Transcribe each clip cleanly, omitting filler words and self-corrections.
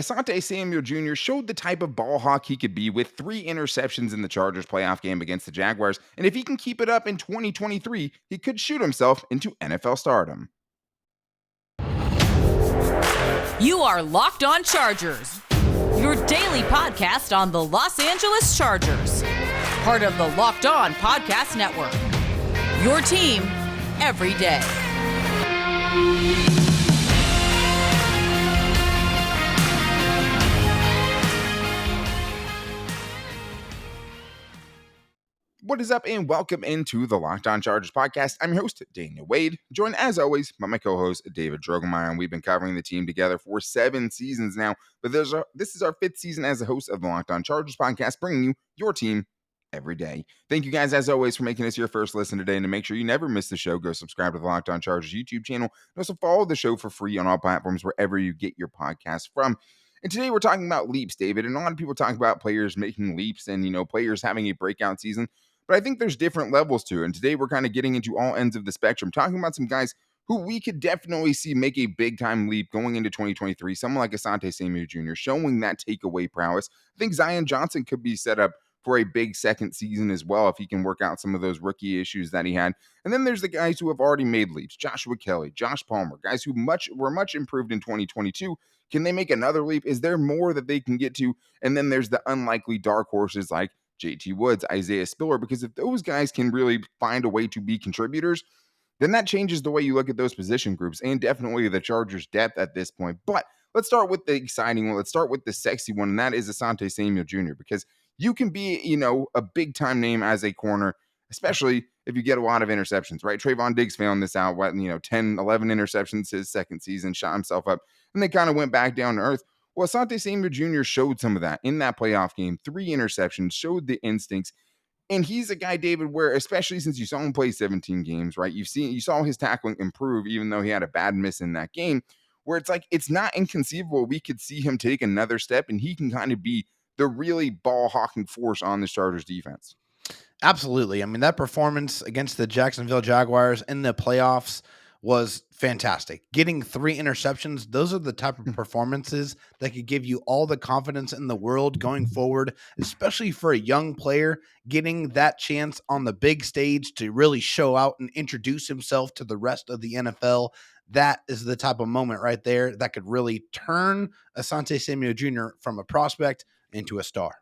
Asante Samuel Jr. showed the type of ball hawk he could be with 3 interceptions in the Chargers playoff game against the Jaguars. And if he can keep it up in 2023, he could shoot himself into NFL stardom. You are Locked On Chargers, your daily podcast on the Los Angeles Chargers, part of the Locked On Podcast Network, your team every day. What is up, and welcome into the Locked On Chargers podcast. I'm your host, Daniel Wade, joined as always by my co-host, David Drogemeyer, and we've been covering the team together for 7 seasons now, but this is our 5th season as a host of the Locked On Chargers podcast, bringing you your team every day. Thank you guys, as always, for making us your first listen today, and to make sure you never miss the show, go subscribe to the Locked On Chargers YouTube channel, and also follow the show for free on all platforms wherever you get your podcasts from. And today we're talking about leaps, David, and a lot of people talk about players making leaps and, players having a breakout season. But I think there's different levels to it. And today we're kind of getting into all ends of the spectrum, talking about some guys who we could definitely see make a big time leap going into 2023. Someone like Asante Samuel Jr. showing that takeaway prowess. I think Zion Johnson could be set up for a big second season as well if he can work out some of those rookie issues that he had. And then there's the guys who have already made leaps. Joshua Kelley, Josh Palmer, guys who were much improved in 2022. Can they make another leap? Is there more that they can get to? And then there's the unlikely dark horses like JT Woods, Isaiah Spiller, because if those guys can really find a way to be contributors, then that changes the way you look at those position groups and definitely the Chargers' depth at this point. But let's start with the exciting one. Let's start with the sexy one, and that is Asante Samuel Jr., because you can be, a big-time name as a corner, especially if you get a lot of interceptions, right? Trayvon Diggs found this out, 10, 11 interceptions his second season, shot himself up, and they kind of went back down to earth. Well, Asante Samuel Jr. showed some of that in that playoff game. 3 interceptions, showed the instincts. And he's a guy, David, where especially since you saw him play 17 games, right? You saw his tackling improve, even though he had a bad miss in that game, where it's like it's not inconceivable we could see him take another step and he can kind of be the really ball hawking force on the Chargers defense. Absolutely. I mean, that performance against the Jacksonville Jaguars in the playoffs was fantastic. Getting 3 interceptions, those are the type of performances that could give you all the confidence in the world going forward, especially for a young player getting that chance on the big stage to really show out and introduce himself to the rest of the NFL. That is the type of moment right there that could really turn Asante Samuel Jr. from a prospect into a star.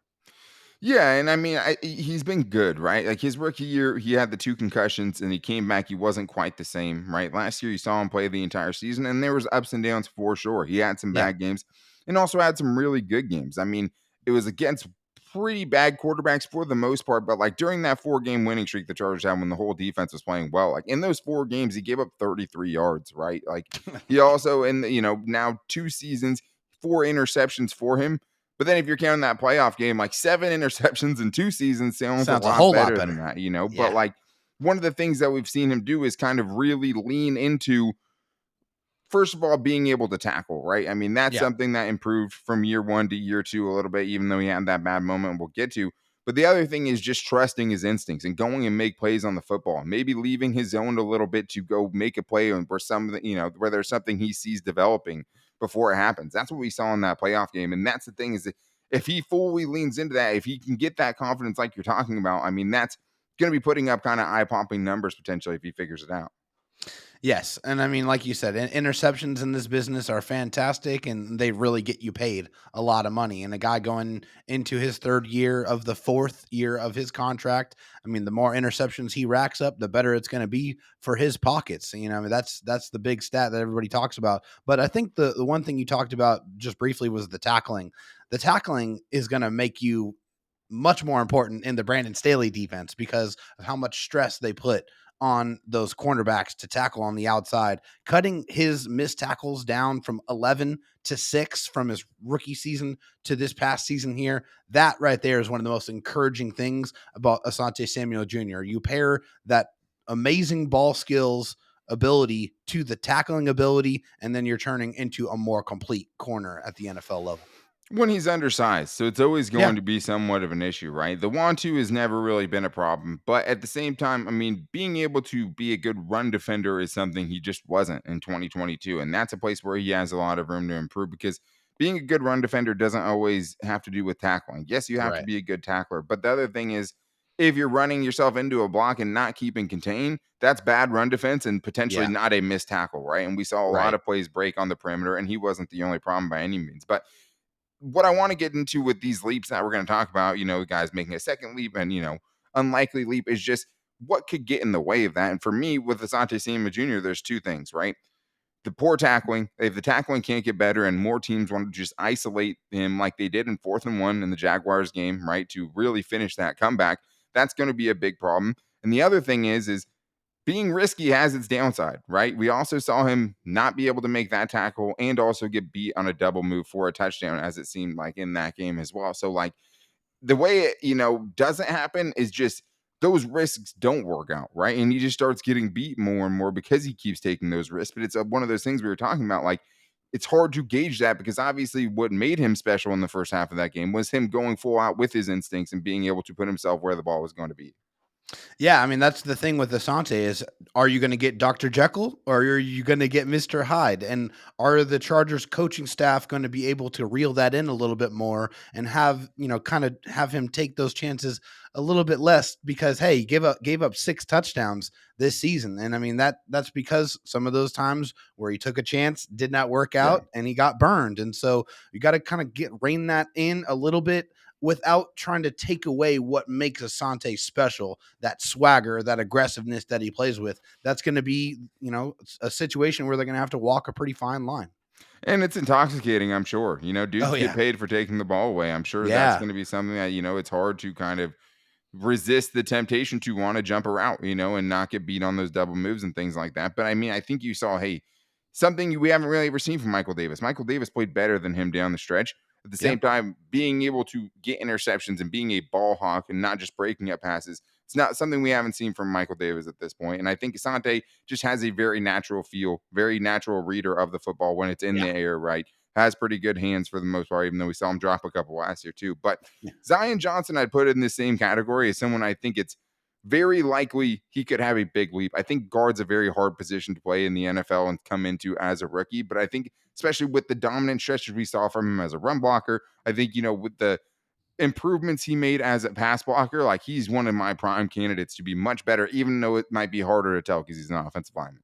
Yeah, and I mean, he's been good, right? Like his rookie year, he had the 2 concussions, and he came back. He wasn't quite the same, right? Last year, you saw him play the entire season, and there was ups and downs for sure. He had some bad games, and also had some really good games. I mean, it was against pretty bad quarterbacks for the most part, but like during that 4-game winning streak the Chargers had when the whole defense was playing well, like in those 4 games, he gave up 33 yards, right? Like he also, now 2 seasons, 4 interceptions for him. But then if you're counting that playoff game, like 7 interceptions in 2 seasons sounds a whole lot lot better than that, Yeah. But like one of the things that we've seen him do is kind of really lean into, first of all, being able to tackle, right? I mean, that's something that improved from year 1 to year 2 a little bit, even though he had that bad moment we'll get to. But the other thing is just trusting his instincts and going and make plays on the football, maybe leaving his zone a little bit to go make a play where there's something he sees developing before it happens. That's what we saw in that playoff game. And that's the thing is that if he fully leans into that, if he can get that confidence like you're talking about, I mean, that's going to be putting up kind of eye-popping numbers potentially if he figures it out. Yes. And I mean, like you said, interceptions in this business are fantastic and they really get you paid a lot of money. And a guy going into his 3rd year of the 4th year of his contract, I mean, the more interceptions he racks up, the better it's going to be for his pockets. That's the big stat that everybody talks about. But I think the one thing you talked about just briefly was the tackling. The tackling is going to make you much more important in the Brandon Staley defense because of how much stress they put on those cornerbacks to tackle on the outside, cutting his missed tackles down from 11 to 6 from his rookie season to this past season here. That right there is one of the most encouraging things about Asante Samuel Jr. You pair that amazing ball skills ability to the tackling ability, and then you're turning into a more complete corner at the NFL level. When he's undersized, so it's always going to be somewhat of an issue, right? The want-to has never really been a problem, but at the same time, I mean, being able to be a good run defender is something he just wasn't in 2022, and that's a place where he has a lot of room to improve because being a good run defender doesn't always have to do with tackling. Yes, you have to Right. be a good tackler, but the other thing is if you're running yourself into a block and not keeping contain, that's bad run defense and potentially Yeah. not a missed tackle, right? And we saw a lot Right. of plays break on the perimeter, and he wasn't the only problem by any means. But what I want to get into with these leaps that we're going to talk about, guys making a second leap and, unlikely leap is just what could get in the way of that. And for me, with Asante Samuel Jr., there's two things, right? The poor tackling. If the tackling can't get better and more teams want to just isolate him like they did in 4th and 1 in the Jaguars game, right, to really finish that comeback, that's going to be a big problem. And the other thing is being risky has its downside, right? We also saw him not be able to make that tackle and also get beat on a double move for a touchdown, as it seemed like in that game as well. So, like, the way it, doesn't happen is just those risks don't work out, right? And he just starts getting beat more and more because he keeps taking those risks. But it's one of those things we were talking about, like, it's hard to gauge that because obviously what made him special in the first half of that game was him going full out with his instincts and being able to put himself where the ball was going to be. Yeah, I mean, that's the thing with Asante is, are you going to get Dr. Jekyll or are you going to get Mr. Hyde? And are the Chargers coaching staff going to be able to reel that in a little bit more and have, kind of have him take those chances a little bit less because, hey, he gave up 6 touchdowns this season. And I mean, that's because some of those times where he took a chance did not work Yeah. out and he got burned. And so you got to kind of rein that in a little bit without trying to take away what makes Asante special, that swagger, that aggressiveness that he plays with. That's going to be, a situation where they're going to have to walk a pretty fine line. And it's intoxicating, I'm sure. Oh Dudes get yeah. paid for taking the ball away. I'm sure that's Yeah. going to be something that, it's hard to kind of resist the temptation to want to jump around, and not get beat on those double moves and things like that. But I mean, I think you saw, hey, something we haven't really ever seen from Michael Davis. Michael Davis played better than him down the stretch. At the Yeah. same time, being able to get interceptions and being a ball hawk and not just breaking up passes, it's not something we haven't seen from Michael Davis at this point. And I think Asante just has a very natural feel, very natural reader of the football when it's in Yeah. the air, right? Has pretty good hands for the most part, even though we saw him drop a couple last year too. But Yeah. Zion Johnson, I'd put in the same category as someone I think it's very likely he could have a big leap. I think guard's a very hard position to play in the NFL and come into as a rookie. But I think, especially with the dominant stretches we saw from him as a run blocker, I think, with the improvements he made as a pass blocker, like he's one of my prime candidates to be much better, even though it might be harder to tell because he's an offensive lineman.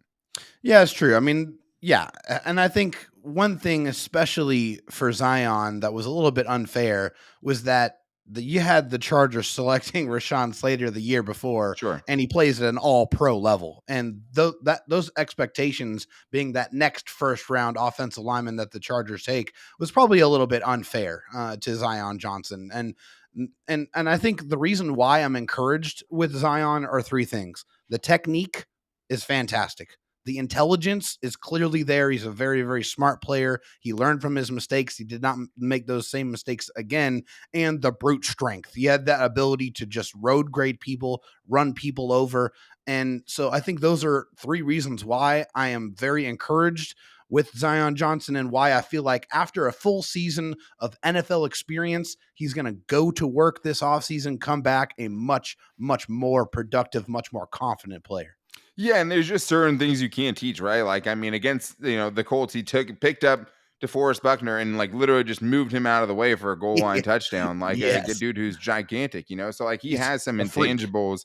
Yeah, it's true. I mean, yeah. And I think one thing, especially for Zion, that was a little bit unfair was that you had the Chargers selecting Rashawn Slater the year before, Sure. and he plays at an all pro level. And those expectations being that next first round offensive lineman that the Chargers take was probably a little bit unfair to Zion Johnson. And I think the reason why I'm encouraged with Zion are 3 things. The technique is fantastic. The intelligence is clearly there. He's a very, very smart player. He learned from his mistakes. He did not make those same mistakes again. And the brute strength. He had that ability to just road grade people, run people over. And so I think those are 3 reasons why I am very encouraged with Zion Johnson and why I feel like after a full season of NFL experience, he's going to go to work this offseason, come back a much, much more productive, much more confident player. Yeah, and there's just certain things you can't teach, right? Like, I mean, against the Colts, he picked up DeForest Buckner and like literally just moved him out of the way for a goal line touchdown, like a Yes. dude who's gigantic. So like he He's has some a freak. intangibles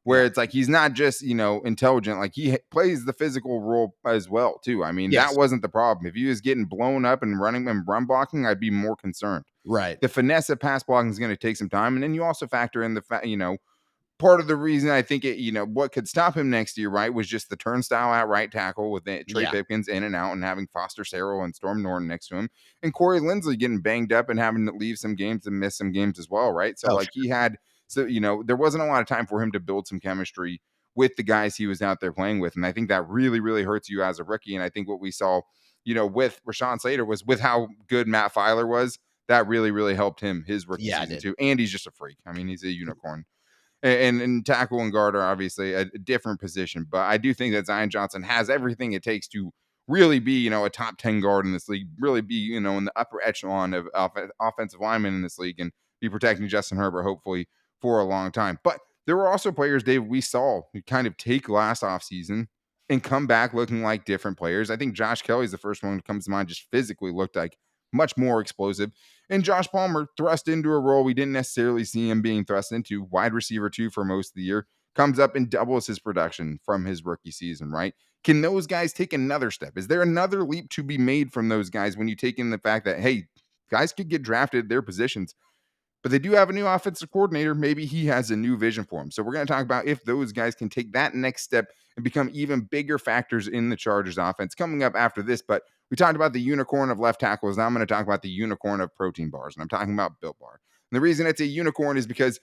where Yeah. it's like he's not just intelligent, like he plays the physical role as well too. I mean, that Yes. wasn't the problem. If he was getting blown up and running and run blocking, I'd be more concerned. Right. The finesse of pass blocking is going to take some time, and then you also factor in the fact, part of the reason I think it, what could stop him next year, right, was just the turnstile at right tackle with Trey Yeah. Pipkins in and out and having Foster Sarrell and Storm Norton next to him and Corey Lindsley getting banged up and having to leave some games and miss some games as well, right? So, Oh, like, there wasn't a lot of time for him to build some chemistry with the guys he was out there playing with. And I think that really, really hurts you as a rookie. And I think what we saw, with Rashawn Slater was with how good Matt Filer was, that really, really helped him his rookie yeah, I season did. too. And he's just a freak. I mean, he's a unicorn. And tackle and guard are obviously a different position, but I do think that Zion Johnson has everything it takes to really be, a top 10 guard in this league, really be, in the upper echelon of offensive linemen in this league and be protecting Justin Herbert, hopefully, for a long time. But there were also players, Dave, we saw who kind of take last offseason and come back looking like different players. I think Josh Kelley's the first one that comes to mind, just physically looked like much more explosive. And Josh Palmer thrust into a role we didn't necessarily see him being thrust into, wide receiver 2 for most of the year, comes up and doubles his production from his rookie season, right? Can those guys take another step? Is there another leap to be made from those guys when you take in the fact that, hey, guys could get drafted at their positions, but they do have a new offensive coordinator. Maybe he has a new vision for him. So we're going to talk about if those guys can take that next step and become even bigger factors in the Chargers offense coming up after this. But we talked about the unicorn of left tackles. Now I'm going to talk about the unicorn of protein bars, and I'm talking about Built Bar. And the reason it's a unicorn is because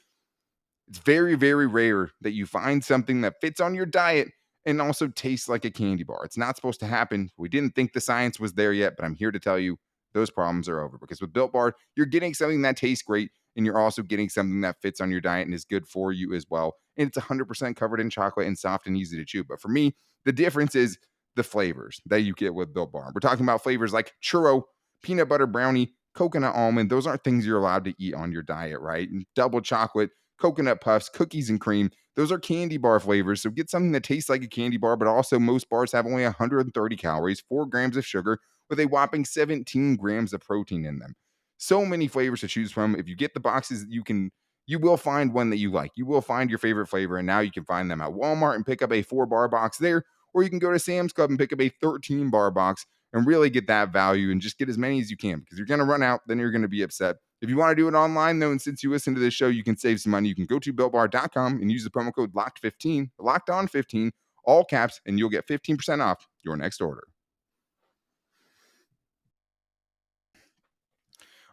it's very, very rare that you find something that fits on your diet and also tastes like a candy bar. It's not supposed to happen. We didn't think the science was there yet, but I'm here to tell you those problems are over, because with Built Bar, you're getting something that tastes great, and you're also getting something that fits on your diet and is good for you as well. And it's 100% covered in chocolate and soft and easy to chew. But for me, the difference is the flavors that you get with Built Bar. We're talking about flavors like churro, peanut butter brownie, coconut almond. Those aren't things you're allowed to eat on your diet, right? And double chocolate, coconut puffs, cookies and cream. Those are candy bar flavors. So get something that tastes like a candy bar, but also most bars have only 130 calories, 4 grams of sugar, with a whopping 17 grams of protein in them. So many flavors to choose from. If you get the boxes, you will find one that you like. You will find your favorite flavor, and now you can find them at Walmart and pick up a 4-bar box there, or you can go to Sam's Club and pick up a 13-bar box and really get that value and just get as many as you can, because you're going to run out, then you're going to be upset. If you want to do it online, though, and since you listen to this show, you can save some money. You can go to BuiltBar.com and use the promo code LOCKED15, locked on 15, all caps, and you'll get 15% off your next order.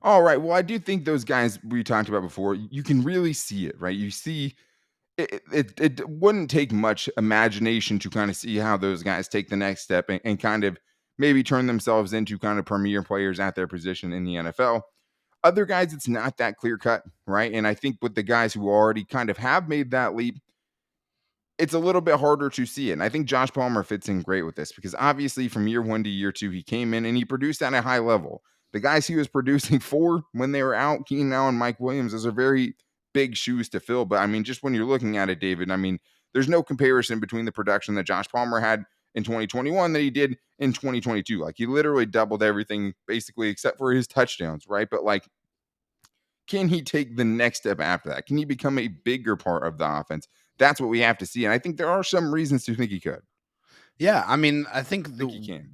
All right. Well, I do think those guys we talked about before, you can really see it, right? You see, it wouldn't take much imagination to kind of see how those guys take the next step and kind of maybe turn themselves into kind of premier players at their position in the NFL. Other guys, it's not that clear cut, right? And I think with the guys who already kind of have made that leap, it's a little bit harder to see it. And I think Josh Palmer fits in great with this, because obviously from year 1 to year 2, he came in and he produced at a high level. The guys he was producing for when they were out, Keenan Allen, Mike Williams, those are very big shoes to fill. But I mean, just when you're looking at it, David, I mean, there's no comparison between the production that Josh Palmer had in 2021 that he did in 2022. Like, he literally doubled everything basically except for his touchdowns, right? But like, can he take the next step after that? Can he become a bigger part of the offense? That's what we have to see. And I think there are some reasons to think he could. Yeah, I mean, I think I think he can.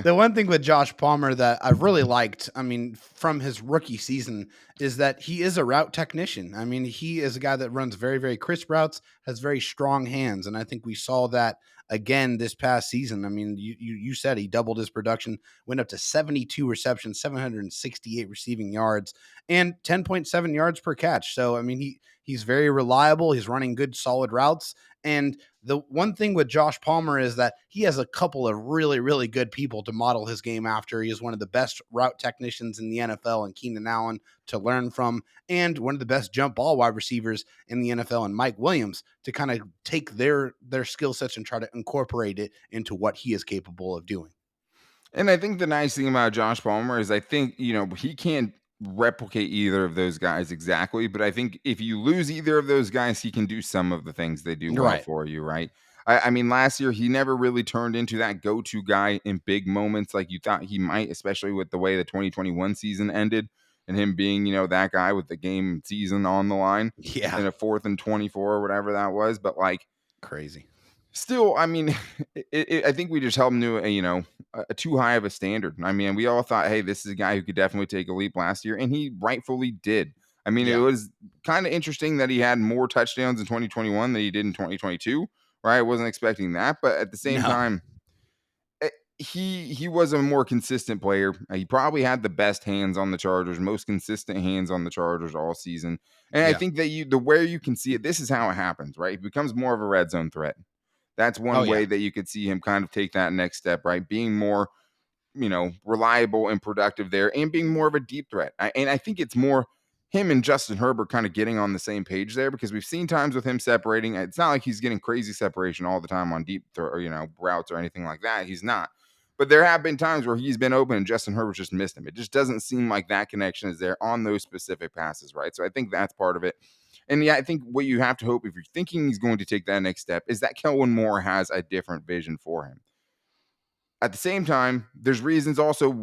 the one thing with Josh Palmer that I really liked, I mean, from his rookie season, is that he is a route technician. I mean, he is a guy that runs very, very crisp routes, has very strong hands. And I think we saw that again this past season. I mean, you said he doubled his production, went up to 72 receptions, 768 receiving yards, and 10.7 yards per catch. So, I mean, he's very reliable. He's running good, solid routes. And the one thing with Josh Palmer is that he has a couple of really, really good people to model his game after. He is one of the best route technicians in the NFL, and Keenan Allen to learn from, and one of the best jump ball wide receivers in the NFL, and Mike Williams, to kind of take their skill sets and try to incorporate it into what he is capable of doing. And I think the nice thing about Josh Palmer is I think, he can't replicate either of those guys exactly, but I think if you lose either of those guys, he can do some of the things they do well Right. for you, right? I mean, last year, he never really turned into that go to guy in big moments like you thought he might, especially with the way the 2021 season ended and him being, that guy with the game season on the line Yeah. in a 4th and 24 or whatever that was. But like, Crazy. still, I mean, I think we just held him to a too high of a standard. I mean, we all thought, hey, this is a guy who could definitely take a leap last year, and he rightfully did. I mean, it Yeah. was kind of interesting that he had more touchdowns in 2021 than he did in 2022, right? I wasn't expecting that, but at the same No. time, he was a more consistent player. He probably had the best hands on the Chargers, most consistent hands on the Chargers all season. And I Yeah. think that the where you can see it, this is how it happens, right? He becomes more of a red zone threat. That's Oh, one yeah. way that you could see him kind of take that next step, right? Being more, reliable and productive there, and being more of a deep threat. And I think it's more him and Justin Herbert kind of getting on the same page there, because we've seen times with him separating. It's not like he's getting crazy separation all the time on deep routes or anything like that. He's not. But there have been times where he's been open and Justin Herbert just missed him. It just doesn't seem like that connection is there on those specific passes, right? So I think that's part of it. And yeah, I think what you have to hope, if you're thinking he's going to take that next step, is that Kellen Moore has a different vision for him. At the same time, there's reasons also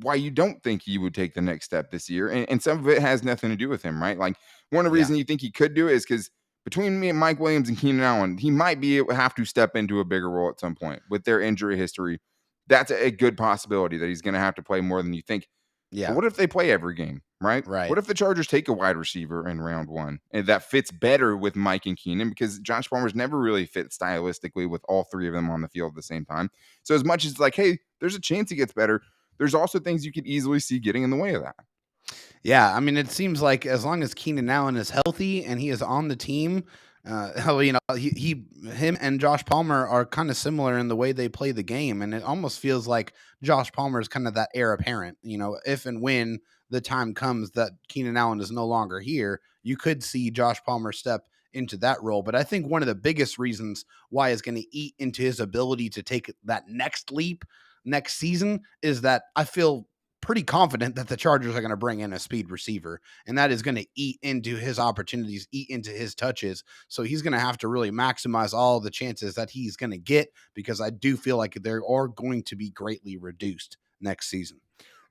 why you don't think he would take the next step this year. And some of it has nothing to do with him, right? Like one of the Yeah. reasons you think he could do it is because between me and Mike Williams and Keenan Allen, he might have to step into a bigger role at some point with their injury history. That's a good possibility that he's going to have to play more than you think. But Yeah. what if they play every game, right? Right. What if the Chargers take a wide receiver in round one and that fits better with Mike and Keenan because Josh Palmer's never really fit stylistically with all three of them on the field at the same time. So as much as like, hey, there's a chance he gets better, there's also things you could easily see getting in the way of that. Yeah, I mean, it seems like as long as Keenan Allen is healthy and he is on the team, him and Josh Palmer are kind of similar in the way they play the game, and it almost feels like Josh Palmer is kind of that heir apparent. If and when the time comes that Keenan Allen is no longer here, you could see Josh Palmer step into that role. But I think one of the biggest reasons why is going to eat into his ability to take that next leap next season is that I feel pretty confident that the Chargers are going to bring in a speed receiver, and that is going to eat into his opportunities, eat into his touches. So he's going to have to really maximize all the chances that he's going to get, because I do feel like they are going to be greatly reduced next season.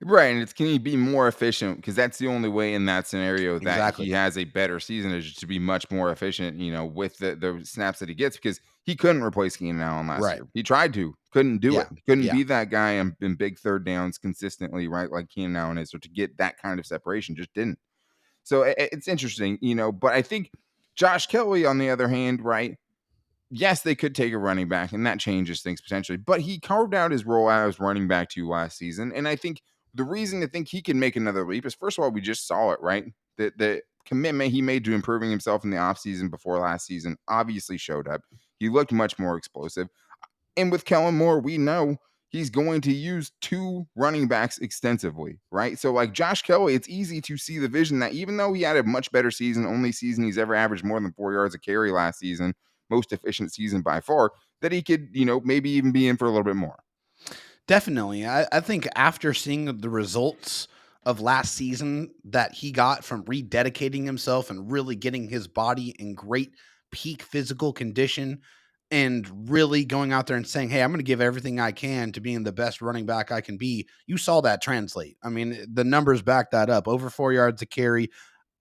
Right, and can he be more efficient? Because that's the only way in that scenario that he Exactly. has a better season is to be much more efficient, with the snaps that he gets. Because he couldn't replace Keenan Allen last Right. year. He tried to, couldn't do Yeah. it. Couldn't Yeah. be that guy in big third downs consistently, right? Like Keenan Allen is. So to get that kind of separation, just didn't. So it's interesting, But I think Josh Kelley, on the other hand, right? Yes, they could take a running back, and that changes things potentially. But he carved out his role as running back to last season, and I think the reason to think he can make another leap is first of all, we just saw it, right? The commitment he made to improving himself in the offseason before last season obviously showed up. He looked much more explosive. And with Kellen Moore, we know he's going to use two running backs extensively, right? So, like Josh Kelley, it's easy to see the vision that even though he had a much better season, only season he's ever averaged more than 4 yards a carry last season, most efficient season by far, that he could, maybe even be in for a little bit more. Definitely. I think after seeing the results of last season that he got from rededicating himself and really getting his body in great peak physical condition and really going out there and saying, hey, I'm going to give everything I can to being the best running back I can be, you saw that translate. I mean, the numbers back that up. Over 4 yards a carry,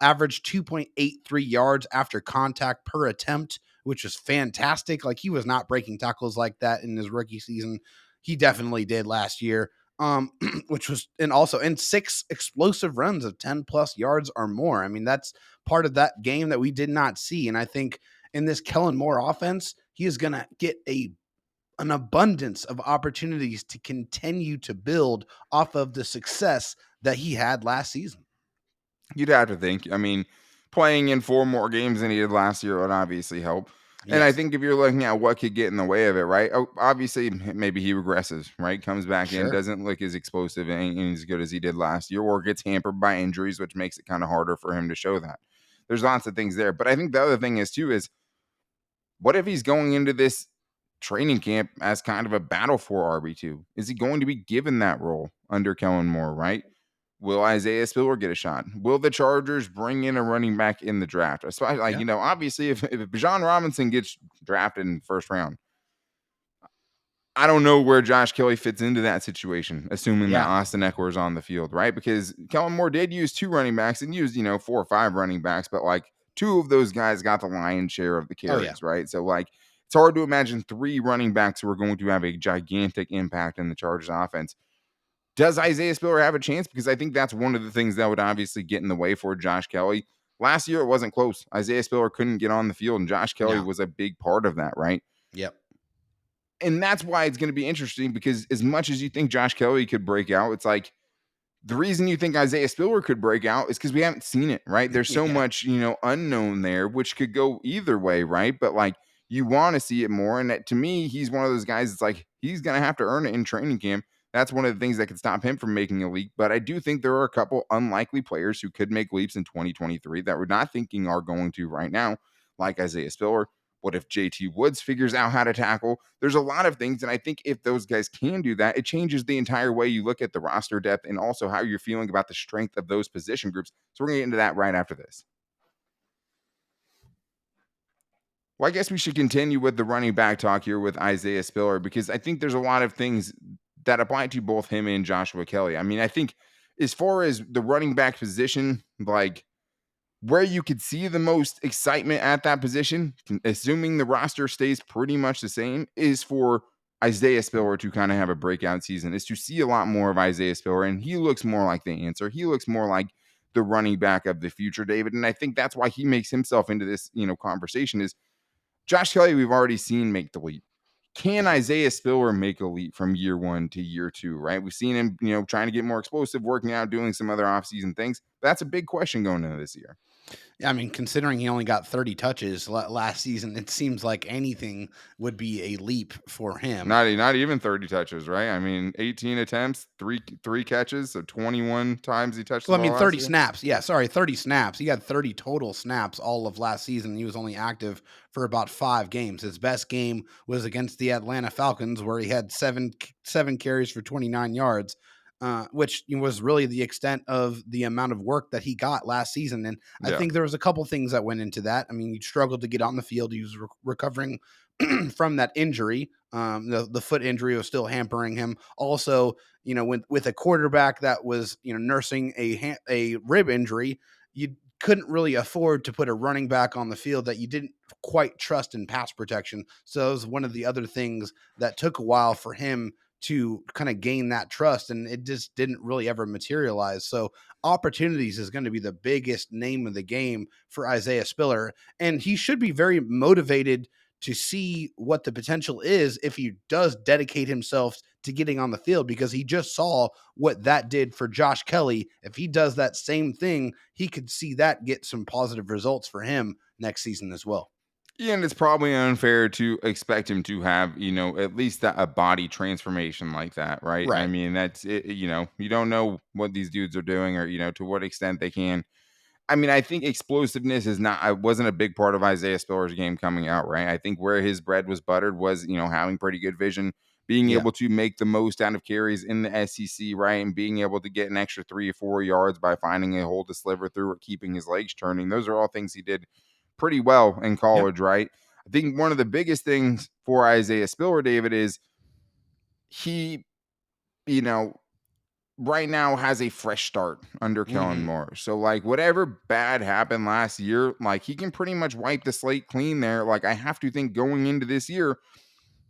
averaged 2.83 yards after contact per attempt, which is fantastic. Like, he was not breaking tackles like that in his rookie season. He definitely did last year. Which was, and also, and 6 explosive runs of 10 plus yards or more. I mean, that's part of that game that we did not see. And I think in this Kellen Moore offense, he is going to get an abundance of opportunities to continue to build off of the success that he had last season. You'd have to think. I mean, playing in 4 more games than he did last year would obviously help. And I Yes, think if you're looking at what could get in the way of it, right? Obviously, maybe he regresses, right? Comes back in, sure. doesn't look as explosive and ain't as good as he did last year, or gets hampered by injuries, which makes it kind of harder for him to show that. There's lots of things there. But I think the other thing is, too, is what if he's going into this training camp as kind of a battle for RB2? Is he going to be given that role under Kellen Moore, right? Will Isaiah Spiller get a shot? Will the Chargers bring in a running back in the draft? Especially, Yeah. obviously, if Bijan Robinson gets drafted in the first round, I don't know where Josh Kelley fits into that situation, assuming that Yeah. Austin Eckler is on the field, right? Because Kellen Moore did use 2 running backs and used, 4 or 5 running backs, but like 2 of those guys got the lion's share of the Oh, yeah. carries, right? So, like, it's hard to imagine 3 running backs who are going to have a gigantic impact in the Chargers offense. Does Isaiah Spiller have a chance? Because I think that's one of the things that would obviously get in the way for Josh Kelley. Last year, it wasn't close. Isaiah Spiller couldn't get on the field, and Josh Kelley Yeah. was a big part of that, right? Yep. And that's why it's going to be interesting because as much as you think Josh Kelley could break out, it's like the reason you think Isaiah Spiller could break out is because we haven't seen it, right? There's so Yeah. much, unknown there, which could go either way, right? But like you want to see it more. And to me, he's one of those guys that's like, he's going to have to earn it in training camp. That's one of the things that could stop him from making a leap. But I do think there are a couple unlikely players who could make leaps in 2023 that we're not thinking are going to right now, like Isaiah Spiller. What if JT Woods figures out how to tackle? There's a lot of things. And I think if those guys can do that, it changes the entire way you look at the roster depth and also how you're feeling about the strength of those position groups. So we're going to get into that right after this. Well, I guess we should continue with the running back talk here with Isaiah Spiller because I think there's a lot of things that apply to both him and Joshua Kelley. I mean, I think as far as the running back position, like where you could see the most excitement at that position, assuming the roster stays pretty much the same, is for Isaiah Spiller to kind of have a breakout season, is to see a lot more of Isaiah Spiller. And he looks more like the answer. He looks more like the running back of the future, David. And I think that's why he makes himself into this, conversation is Josh Kelley, we've already seen make the leap. Can Isaiah Spiller make a leap from year 1 to year 2, right? We've seen him, trying to get more explosive, working out, doing some other offseason things. That's a big question going into this year. Yeah, I mean, considering he only got 30 touches last season, it seems like anything would be a leap for him. Not even 30 touches, right? I mean, 18 attempts, three catches, so 21 times he touched the Well, I ball mean, last 30 year. snaps. Yeah, sorry, 30 snaps. He had 30 total snaps all of last season. He was only active for about 5 games. His best game was against the Atlanta Falcons, where he had seven carries for 29 yards, which was really the extent of the amount of work that he got last season. And I Yeah. think there was a couple things that went into that. I mean, he struggled to get on the field. He was recovering from that injury. The foot injury was still hampering him. Also, with a quarterback that was, nursing a rib injury, you couldn't really afford to put a running back on the field that you didn't quite trust in pass protection. So it was one of the other things that took a while for him to kind of gain that trust, and it just didn't really ever materialize. So opportunities is going to be the biggest name of the game for Isaiah Spiller, and he should be very motivated to see what the potential is if he does dedicate himself to getting on the field, because he just saw what that did for Josh Kelley. If he does that same thing, he could see that get some positive results for him next season as well. Yeah, and it's probably unfair to expect him to have, at least a body transformation like that, right? I Right. mean, that's it, you don't know what these dudes are doing or, to what extent they can. I mean, I think explosiveness is not, I wasn't a big part of Isaiah Spiller's game coming out, right? I think where his bread was buttered was, having pretty good vision, being Yeah. able to make the most out of carries in the SEC, right? And being able to get an extra 3 or 4 yards by finding a hole to sliver through or keeping his legs turning. Those are all things he did pretty well in Yeah. college, right? I think one of the biggest things for Isaiah Spiller, David, is he, you know, right now has a fresh start under Kellen Hmm. Moore. So like whatever bad happened last year, like he can pretty much wipe the slate clean there. Like I have to think going into this year,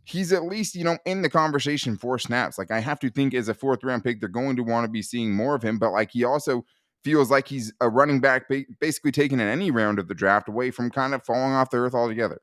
he's at least, in the conversation for snaps. Like I have to think as a 4th round pick, they're going to want to be seeing more of him, but like he also feels like he's a running back basically taken in any round of the draft away from kind of falling off the earth altogether.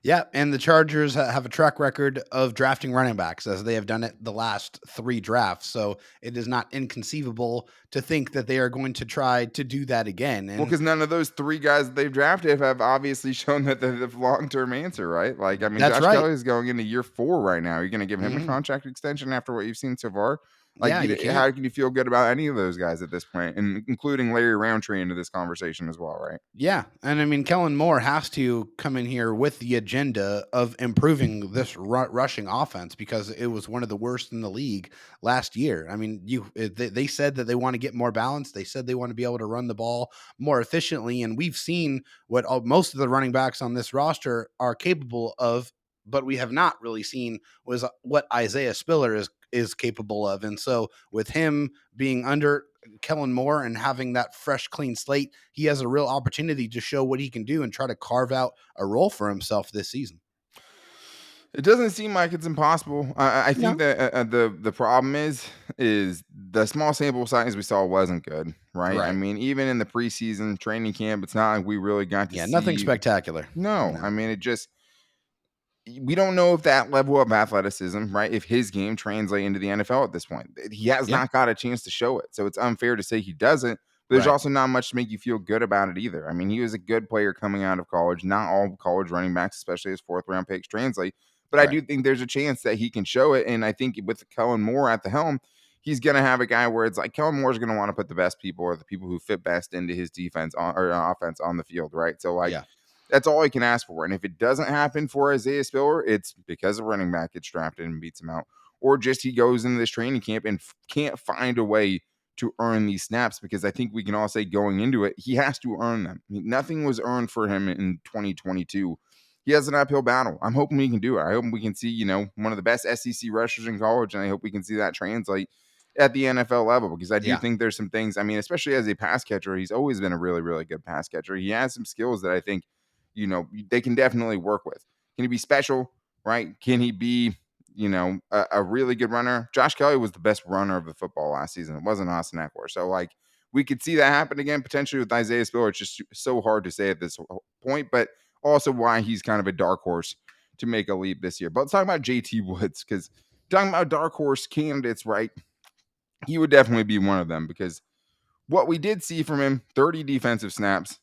Yeah, and the Chargers have a track record of drafting running backs, as they have done it the last 3 drafts. So it is not inconceivable to think that they are going to try to do that again. Well, And because none of those 3 guys that they've drafted have obviously shown that they're the long-term answer, right? Like, I mean, that's Josh right. Kelley is going into year 4 right now. You're going to give him a Hmm. contract extension after what you've seen so far? Like, Yeah, you can't. how can you feel good about any of those guys at this point, and including Larry Roundtree into this conversation as well, right? Yeah, and I mean, Kellen Moore has to come in here with the agenda of improving this rushing offense, because it was one of the worst in the league last year. I mean, they said that they want to get more balance. They said they want to be able to run the ball more efficiently, and we've seen what most of the running backs on this roster are capable of. But we have not really seen was what Isaiah Spiller is capable of. And so with him being under Kellen Moore and having that fresh, clean slate, he has a real opportunity to show what he can do and try to carve out a role for himself this season. It doesn't seem like it's impossible. I think No. that the problem is the small sample size we saw wasn't good, right? I Right. mean, even in the preseason training camp, it's not like we really got to Yeah, nothing see. spectacular. No, I No. mean, we don't know if that level of athleticism, right? If his game translate into the NFL at this point, he has Yeah. not got a chance to show it. So it's unfair to say he doesn't. But there's Right. also not much to make you feel good about it either. I mean, he was a good player coming out of college. Not all college running backs, especially as 4th round picks, translate. But I Right. do think there's a chance that he can show it. And I think with Kellen Moore at the helm, he's going to have a guy where it's like Kellen Moore's going to want to put the best people or the people who fit best into his defense or offense on the field, right? So like Yeah. that's all he can ask for. And if it doesn't happen for Isaiah Spiller, it's because a running back gets drafted and beats him out, or just he goes into this training camp and can't find a way to earn these snaps. Because I think we can all say going into it, he has to earn them. I mean, nothing was earned for him in 2022. he has an uphill battle. I'm hoping we can do it. I hope we can see, one of the best SEC rushers in college, and I hope we can see that translate at the NFL level, because I do Yeah. think there's some things. I mean, especially as a pass catcher, he's always been a really, really good pass catcher. He has some skills that I think, they can definitely work with. Can he be special, right? Can he be, a really good runner? Josh Kelley was the best runner of the football last season. It wasn't Austin Eckler. So, like, we could see that happen again potentially with Isaiah Spiller. It's just so hard to say at this point, but also why he's kind of a dark horse to make a leap this year. But let's talk about JT Woods, because talking about dark horse candidates, right? He would definitely be one of them, because what we did see from him, 30 defensive snaps,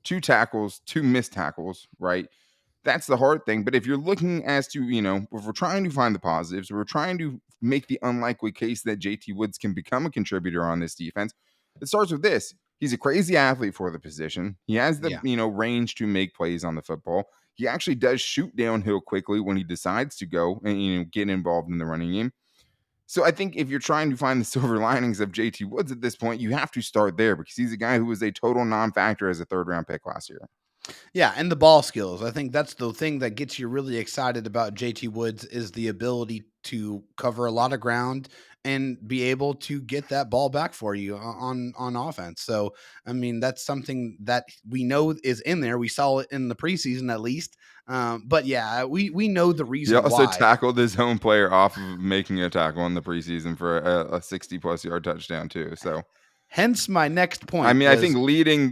2 tackles, 2 missed tackles, right? That's the hard thing. But if you're looking as to, if we're trying to find the positives, we're trying to make the unlikely case that JT Woods can become a contributor on this defense, it starts with this. He's a crazy athlete for the position. He has the, Yeah. range to make plays on the football. He actually does shoot downhill quickly when he decides to go and, get involved in the running game. So I think if you're trying to find the silver linings of JT Woods at this point, you have to start there, because he's a guy who was a total non-factor as a 3rd-round pick last year. Yeah, and the ball skills. I think that's the thing that gets you really excited about JT Woods is the ability to cover a lot of ground and be able to get that ball back for you on offense. So, I mean, that's something that we know is in there. We saw it in the preseason at least. But yeah, we know the He reason also why. tackled his own player off of making a tackle in the preseason for a 60-plus yard touchdown too. So, Hence my next I point mean, I think was leading,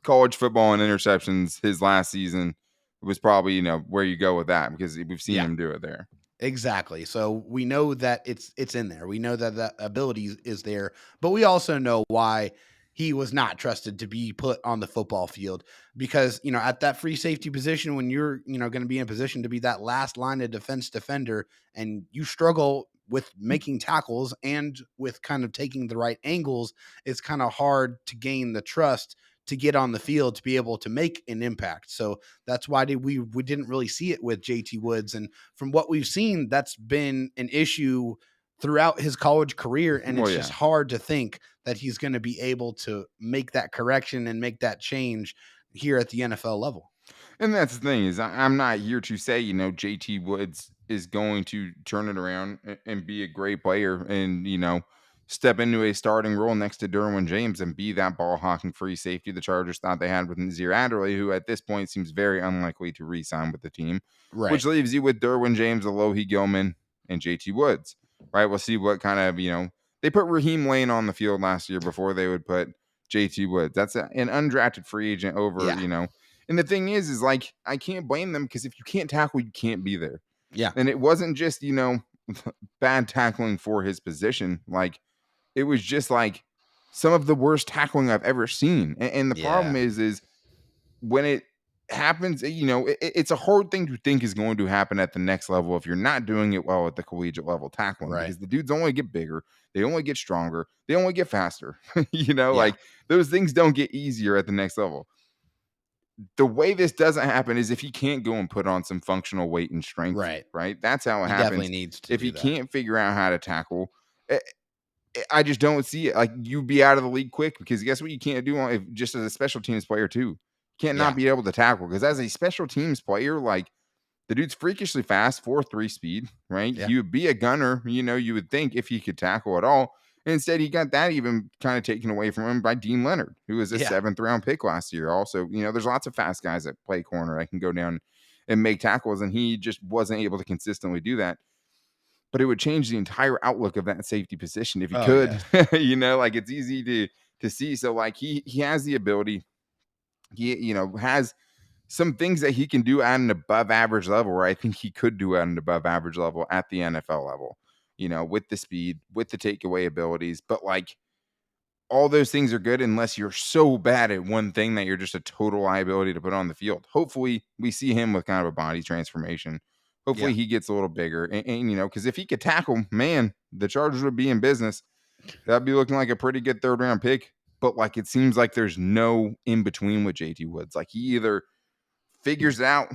college football in interceptions his last season was probably, where you go with that, because we've seen yeah. him do it there. Exactly. So we know that it's in there. We know that that ability is there, but we also know why he was not trusted to be put on the football field, because, at that free safety position, when you're, going to be in a position to be that last line of defense defender and you struggle with making tackles and with kind of taking the right angles, it's kind of hard to gain the trust to get on the field to be able to make an impact. So that's why we didn't really see it with JT Woods. And from what we've seen, that's been an issue throughout his college career. And Well, it's just yeah. hard to think that he's going to be able to make that correction and make that change here at the NFL level. And that's the thing, is I'm not here to say, JT Woods is going to turn it around and be a great player and, step into a starting role next to Derwin James and be that ball hawking free safety the Chargers thought they had with Nazir Adderley, who at this point seems very unlikely to re-sign with the team, Right. which leaves you with Derwin James, Alohi Gilman, and JT Woods, right? We'll see what kind of, they put Raheem Lane on the field last year before they would put JT Woods. That's an undrafted free agent over, Yeah. and the thing is like, I can't blame them, because if you can't tackle, you can't be there. Yeah. And it wasn't just, bad tackling for his position. Like, it was just like some of the worst tackling I've ever seen. And the problem Yeah. is when it happens, it's a hard thing to think is going to happen at the next level if you're not doing it well at the collegiate level tackling, Right. because the dudes only get bigger, they only get stronger, they only get faster. Yeah. Like, those things don't get easier at the next level. The way this doesn't happen is if he can't go and put on some functional weight and strength, Right. right? That's how it He definitely happens. needs to If do he that. can't figure out how to tackle, eh, I just don't see it. Like, you'd be out of the league quick, because guess what? You can't do if just as a special teams player too. You can't Yeah. not be able to tackle, because as a special teams player, like, the dude's freakishly fast, 4.3 speed, right? Yeah. He would be a gunner, you would think, if he could tackle at all. And instead, he got that even kind of taken away from him by Dean Leonard, who was a Yeah. 7th-round pick last year. Also, there's lots of fast guys that play corner that can go down and make tackles, and he just wasn't able to consistently do that. But it would change the entire outlook of that safety position if he Oh, could. yes. Like, it's easy to see. So, like, he has the ability. He, has some things that he can do at an above average level, where I think he could do at an above average level at the NFL level, with the speed, with the takeaway abilities. But, like, all those things are good unless you're so bad at one thing that you're just a total liability to put on the field. Hopefully we see him with kind of a body transformation. Hopefully Yeah. he gets a little bigger. And because if he could tackle, man, the Chargers would be in business. That'd be looking like a pretty good 3rd-round pick. But, like, it seems like there's no in between with JT Woods. Like, he either figures it out,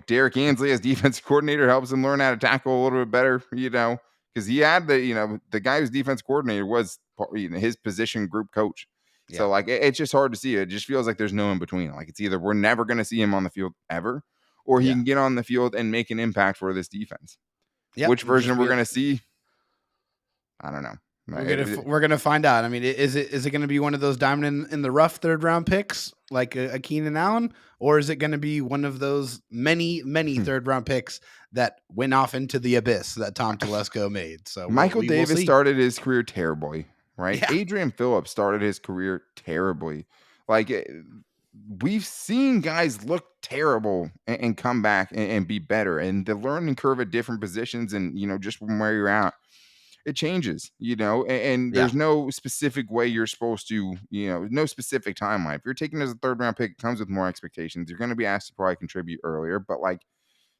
Derek Ansley as defensive coordinator helps him learn how to tackle a little bit better, because he had the guy who's defense coordinator was his position group coach. So Yeah. like it's just hard to see. It just feels like there's no in between. Like it's either we're never going to see him on the field ever, or he Yeah. can get on the field and make an impact for this defense. Yep. Which And just version we're be going to see, I don't know. we're gonna find out. I mean, is it gonna be one of those diamond in the rough third round picks like a Keenan Allen, or is it gonna be one of those many third round picks that went off into the abyss that Tom Telesco made? So Michael we will Davis see. started his career terribly, right? Yeah. Adrian Phillips started his career terribly. Like we've seen guys look terrible and come back and be better. And the learning curve at different positions and, just from where you're at, it changes, and Yeah. there's no specific way you're supposed to, no specific timeline. If you're taking as a third round pick, it comes with more expectations. You're going to be asked to probably contribute earlier, but like,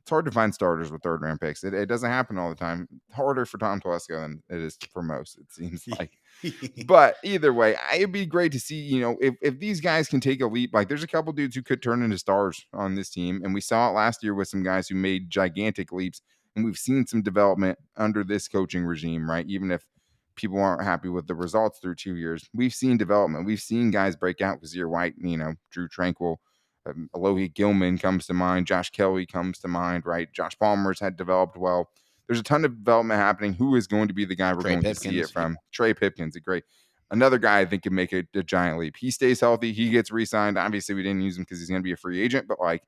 it's hard to find starters with third round picks. It doesn't happen all the time. Harder for Tom Telesco than it is for most, it seems like. But either way, it'd be great to see, if these guys can take a leap. Like there's a couple dudes who could turn into stars on this team. And we saw it last year with some guys who made gigantic leaps. And we've seen some development under this coaching regime, right? Even if people aren't happy with the results through 2 years, we've seen development. We've seen guys break out. Kazir White, Drew Tranquil, Alohi Gilman comes to mind. Josh Kelley comes to mind, right? Josh Palmer's had developed well. There's a ton of development happening. Who is going to be the guy we're Trey going to see it Pipkins. from? Trey Pipkins, another guy I think can make a giant leap. He stays healthy. He gets re-signed. Obviously, we didn't use him because he's going to be a free agent, but like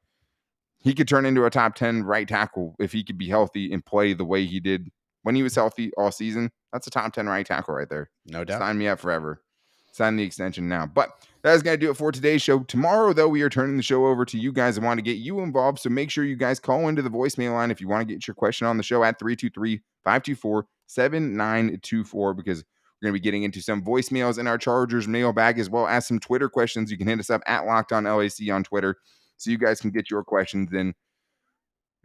he could turn into a top 10 right tackle if he could be healthy and play the way he did when he was healthy all season. That's a top 10 right tackle right there. No doubt. Sign me up forever. Sign the extension now. But that is going to do it for today's show. Tomorrow, though, we are turning the show over to you guys and want to get you involved. So make sure you guys call into the voicemail line if you want to get your question on the show at 323-524-7924, because we're going to be getting into some voicemails in our Chargers mailbag as well as some Twitter questions. You can hit us up at LockedOnLAC on Twitter so you guys can get your questions in.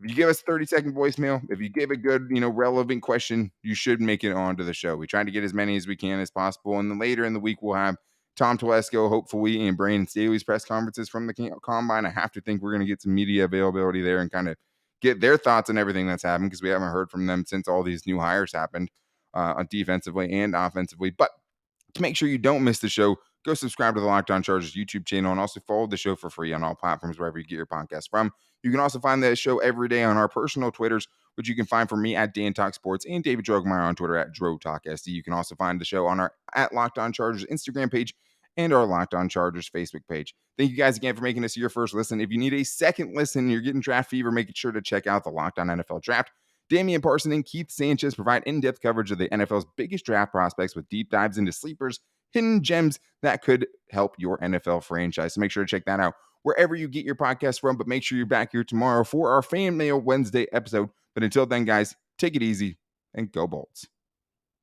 If you give us a 30-second voicemail, if you give a good, relevant question, you should make it onto the show. We try to get as many as we can as possible. And then later in the week, we'll have Tom Telesco, hopefully, and Brandon Staley's press conferences from the Combine. I have to think we're going to get some media availability there and kind of get their thoughts on everything that's happened, because we haven't heard from them since all these new hires happened on defensively and offensively. But to make sure you don't miss the show, go subscribe to the Locked On Chargers YouTube channel and also follow the show for free on all platforms wherever you get your podcast from. You can also find the show every day on our personal Twitters, which you can find from me at Dan Talk Sports and David Drogemeyer on Twitter at DroTalkSD. You can also find the show on our at Locked On Chargers Instagram page and our Locked On Chargers Facebook page. Thank you guys again for making this your first listen. If you need a second listen, you're getting draft fever, make sure to check out the Locked On NFL Draft. Damian Parson and Keith Sanchez provide in-depth coverage of the NFL's biggest draft prospects with deep dives into sleepers, hidden gems that could help your NFL franchise. So make sure to check that out wherever you get your podcast from. But make sure you're back here tomorrow for our Fan Mail Wednesday episode. But until then, guys, take it easy and go Bolts.